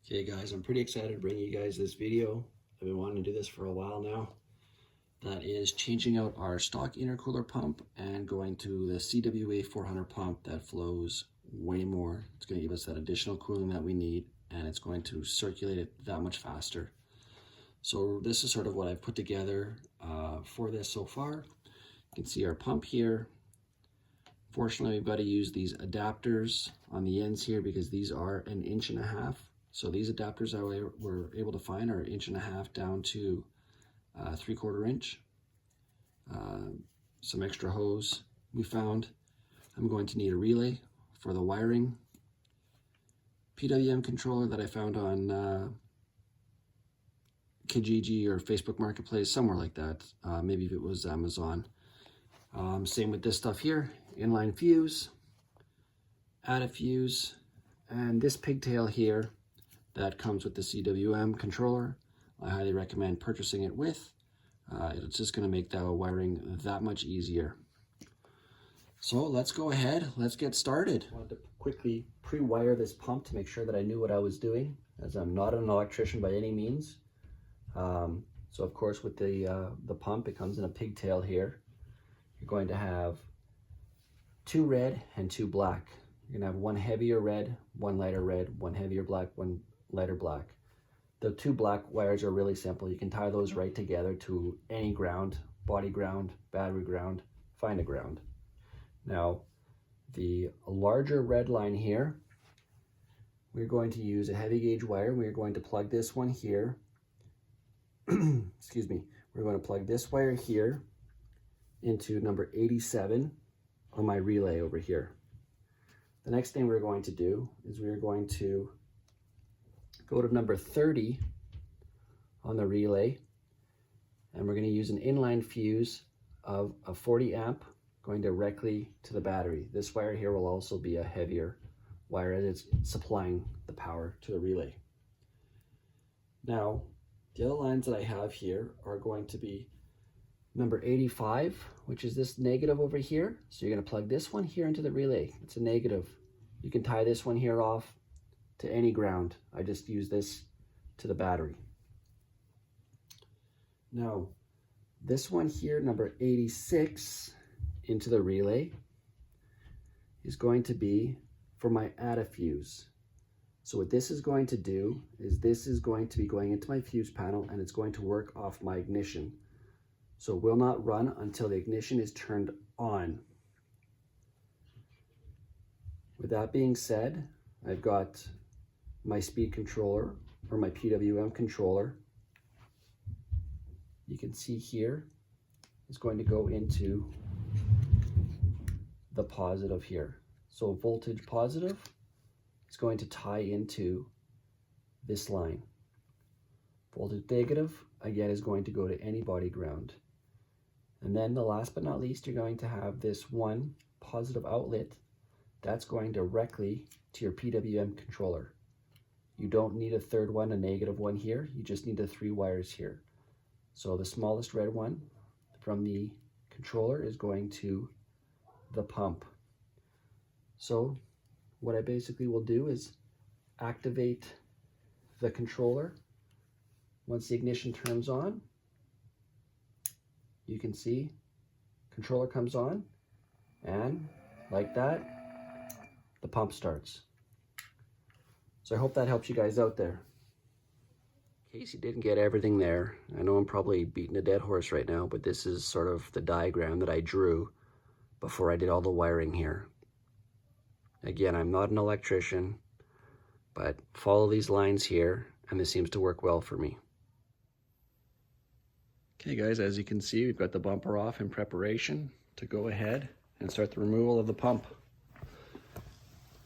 Okay guys, I'm pretty excited to bring you guys this video. I've been wanting to do this for a while now. That is changing out our stock intercooler pump and going to the CWA400 pump that flows way more. It's going to give us that additional cooling that we need, and it's going to circulate it that much faster. So this is sort of what I've put together for this so far. You can see our pump here. Fortunately, we've got to use these adapters on the ends here because these are 1.5 inches. So these adapters that we're able to find are 1.5 inches down to 3/4 inch. Some extra hose we found. I'm going to need a relay for the wiring. PWM controller that I found on Kijiji or Facebook Marketplace, somewhere like that. Maybe if it was Amazon. Same with this stuff here. Inline fuse, add a fuse, and this pigtail here that comes with the CWM controller. I highly recommend purchasing it with. It's just going to make the wiring that much easier. So let's go ahead, let's get started. I wanted to quickly pre-wire this pump to make sure that I knew what I was doing, as I'm not an electrician by any means. So of course with the pump, it comes in a pigtail here. You're going to have 2 red and 2 black. You're gonna have 1 heavier red, 1 lighter red, 1 heavier black, 1 lighter black. The 2 black wires are really simple. You can tie those right together to any ground, body ground, battery ground, find a ground. Now, the larger red line here, we're going to use a heavy gauge wire. We're going to plug this one here. Excuse me. We're going to plug this wire here into number 87 on my relay over here. The next thing we're going to do is we're going to go to number 30 on the relay, and we're going to use an inline fuse of a 40 amp going directly to the battery. This wire here will also be a heavier wire as it's supplying the power to the relay. Now, the other lines that I have here are going to be number 85, which is this negative over here. So you're going to plug this one here into the relay. It's a negative. You can tie this one here off to any ground. I just use this to the battery. Now, this one here, number 86, into the relay is going to be for my add fuse. So what this is going to do is this is going to be going into my fuse panel, and it's going to work off my ignition. So it will not run until the ignition is turned on. With that being said, I've got my speed controller, or my PWM controller. You can see here is going to go into the positive here. So voltage positive is going to tie into this line. Voltage negative, again, is going to go to any body ground. And then the last but not least, you're going to have this one positive outlet that's going directly to your PWM controller. You don't need a third one, a negative one here. You just need the 3 wires here. So the smallest red one from the controller is going to the pump. So what I basically will do is activate the controller. Once the ignition turns on, you can see controller comes on, and like that, the pump starts. So I hope that helps you guys out there. In case you didn't get everything there, I know I'm probably beating a dead horse right now, but this is sort of the diagram that I drew before I did all the wiring here. Again, I'm not an electrician, but follow these lines here, and this seems to work well for me. Okay guys, as you can see, we've got the bumper off in preparation to go ahead and start the removal of the pump.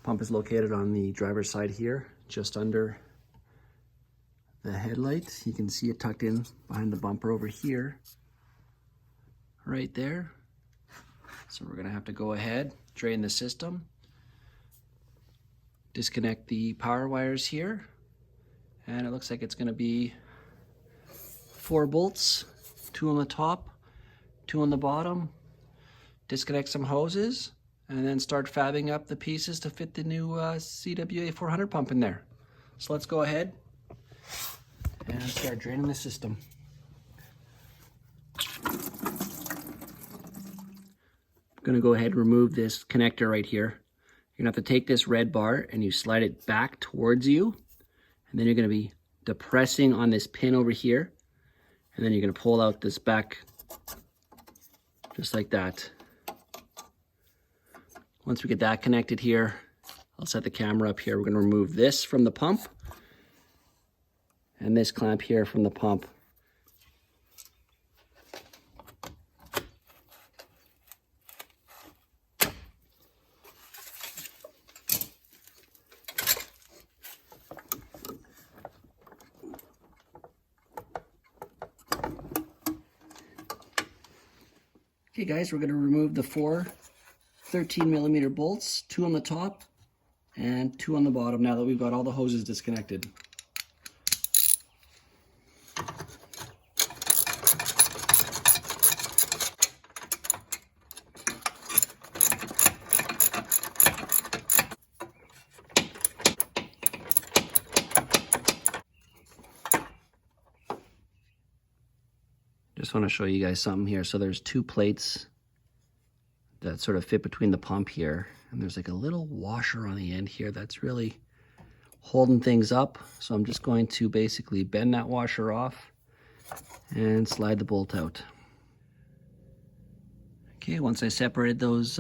Pump is located on the driver's side here, just under the headlight. You can see it tucked in behind the bumper over here, right there. So we're gonna have to go ahead, drain the system, disconnect the power wires here, and it looks like it's gonna be 4 bolts, 2 on the top, 2 on the bottom, disconnect some hoses, and then start fabbing up the pieces to fit the new CWA400 pump in there. So let's go ahead and start draining the system. I'm gonna go ahead and remove this connector right here. You're gonna have to take this red bar and you slide it back towards you, and then you're gonna be depressing on this pin over here, and then you're gonna pull out this back just like that. Once we get that connected here, I'll set the camera up here. We're gonna remove this from the pump and this clamp here from the pump. Okay guys, we're gonna remove the 4 13mm bolts, 2 on the top and 2 on the bottom now that we've got all the hoses disconnected. Just want to show you guys something here. So there's 2 plates that sort of fit between the pump here, and there's like a little washer on the end here that's really holding things up. So I'm just going to basically bend that washer off and slide the bolt out. Okay, once I separated those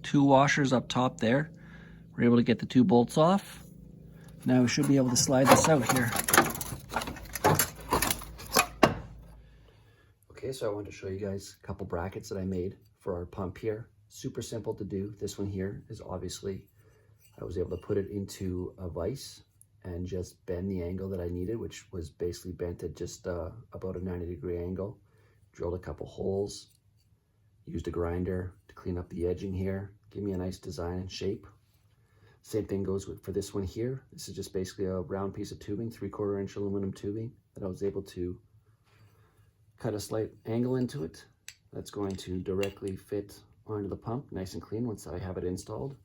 2 washers up top there, we're able to get the 2 bolts off. Now we should be able to slide this out here. Okay, so I wanted to show you guys a couple brackets that I made for our pump here. Super simple to do. This one here is obviously, I was able to put it into a vise and just bend the angle that I needed, which was basically bent at just about a 90-degree angle. Drilled a couple holes, used a grinder to clean up the edging here, give me a nice design and shape. Same thing goes for this one here. This is just basically a round piece of tubing, 3/4 inch aluminum tubing that I was able to cut a slight angle into it. That's going to directly fit onto the pump, nice and clean once I have it installed.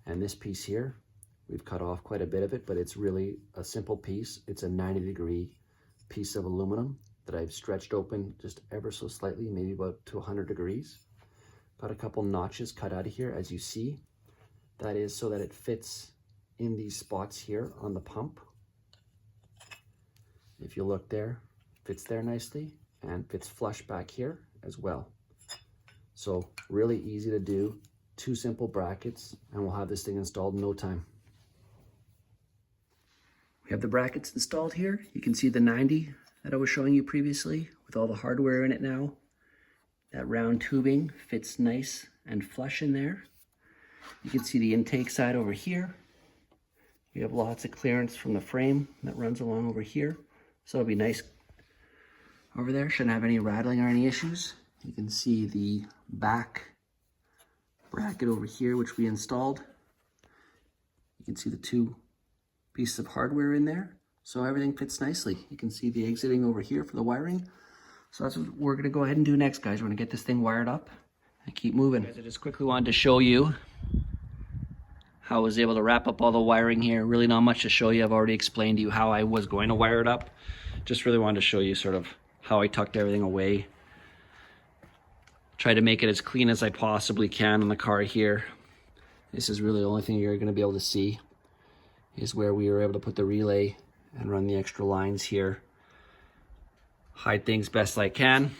And this piece here, we've cut off quite a bit of it, but it's really a simple piece. It's a 90-degree piece of aluminum that I've stretched open just ever so slightly, maybe about to 100 degrees. Got a couple notches cut out of here, as you see. That is so that it fits in these spots here on the pump. If you look there, fits there nicely and fits flush back here as well. So really easy to do, 2 simple brackets, and we'll have this thing installed in no time. We have the brackets installed here. You can see the 90 that I was showing you previously with all the hardware in it now. That round tubing fits nice and flush in there. You can see the intake side over here. We have lots of clearance from the frame that runs along over here. So it'll be nice over there. Shouldn't have any rattling or any issues. You can see the back bracket over here, which we installed. You can see the 2 pieces of hardware in there. So everything fits nicely. You can see the exiting over here for the wiring. So that's what we're gonna go ahead and do next, guys. We're gonna get this thing wired up and keep moving. Guys, I just quickly wanted to show you how I was able to wrap up all the wiring here. Really not much to show you. I've already explained to you how I was going to wire it up. Just really wanted to show you sort of how I tucked everything away. Try to make it as clean as I possibly can on the car here. This is really the only thing you're gonna be able to see is where we were able to put the relay and run the extra lines here. Hide things best I can.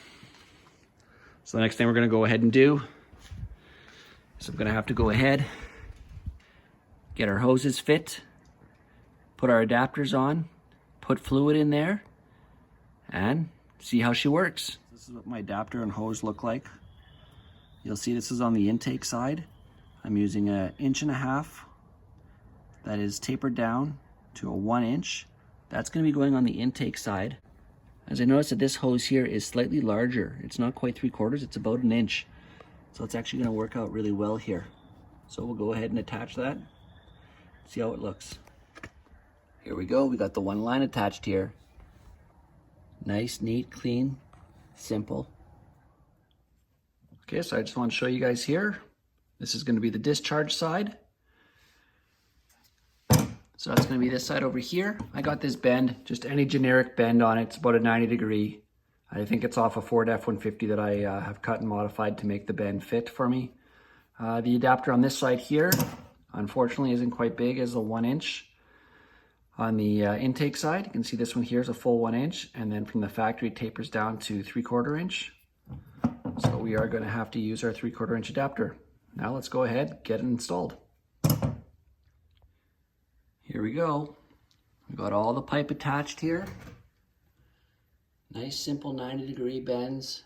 So the next thing we're gonna go ahead and do is I'm gonna have to go ahead, get our hoses fit, put our adapters on, put fluid in there, and see how she works. This is what my adapter and hose look like. You'll see this is on the intake side. I'm using an 1.5 inch that is tapered down to a 1 inch. That's gonna be going on the intake side. As I noticed that this hose here is slightly larger. It's not quite 3/4, it's about 1 inch. So it's actually gonna work out really well here. So we'll go ahead and attach that, see how it looks. Here we go, we got the 1 line attached here. Nice, neat, clean, simple. Okay, so I just want to show you guys here. This is going to be the discharge side. So So that's going to be this side over here. I got this bend, just any generic bend on it. It's about a 90 degree. I think it's off a Ford F-150 that I have cut and modified to make the bend fit for me. The adapter on this side here, unfortunately, isn't quite big as a 1 inch. On the intake side, you can see this one here is a full 1 inch, and then from the factory it tapers down to 3/4 inch. So we are going to have to use our 3/4 inch adapter. Now let's go ahead, get it installed. Here we go. We've got all the pipe attached here. Nice simple 90 degree bends,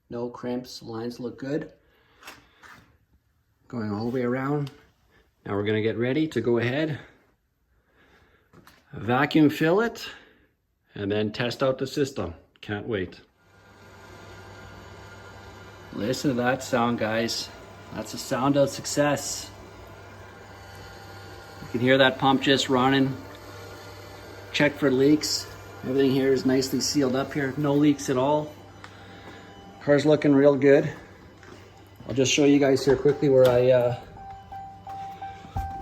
no crimps, lines look good. Going all the way around. Now we're going to get ready to go ahead, vacuum fill it, and then test out the system. Can't wait. Listen to that sound, guys. That's the sound of success. You can hear that pump just running. Check for leaks. Everything here is nicely sealed up here. No leaks at all. Car's looking real good. I'll just show you guys here quickly where I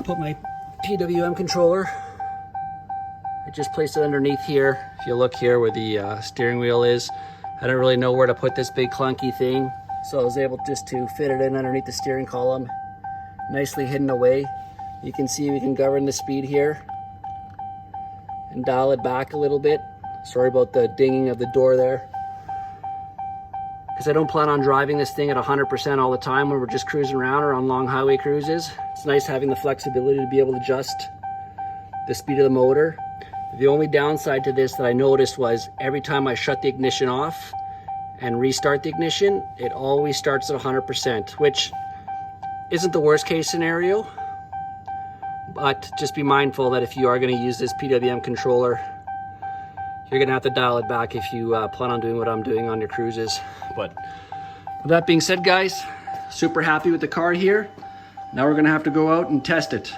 put my PWM controller. I just placed it underneath here. If you look here where the steering wheel is, I don't really know where to put this big clunky thing. So I was able just to fit it in underneath the steering column. Nicely hidden away. You can see we can govern the speed here and dial it back a little bit. Sorry about the dinging of the door there. Because I don't plan on driving this thing at 100% all the time when we're just cruising around or on long highway cruises. It's nice having the flexibility to be able to adjust the speed of the motor. The only downside to this that I noticed was every time I shut the ignition off and restart the ignition, it always starts at 100%, which isn't the worst case scenario. But just be mindful that if you are going to use this PWM controller, you're going to have to dial it back if you plan on doing what I'm doing on your cruises. But with that being said, guys, super happy with the car here. Now we're going to have to go out and test it.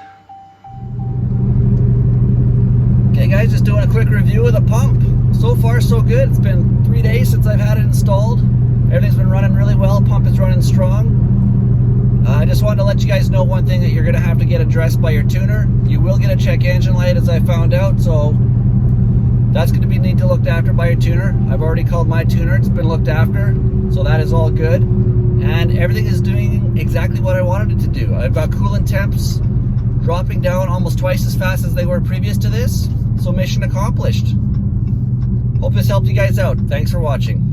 Okay guys, just doing a quick review of the pump. So far so good. It's been 3 days since I've had it installed. Everything's been running really well. Pump is running strong. I just wanted to let you guys know one thing that you're going to have to get addressed by your tuner. You will get a check engine light, as I found out, so that's going to be need to looked after by your tuner. I've already called my tuner. It's been looked after, so that is all good. And everything is doing exactly what I wanted it to do. I've got coolant temps dropping down almost twice as fast as they were previous to this, so mission accomplished. Hope this helped you guys out. Thanks for watching.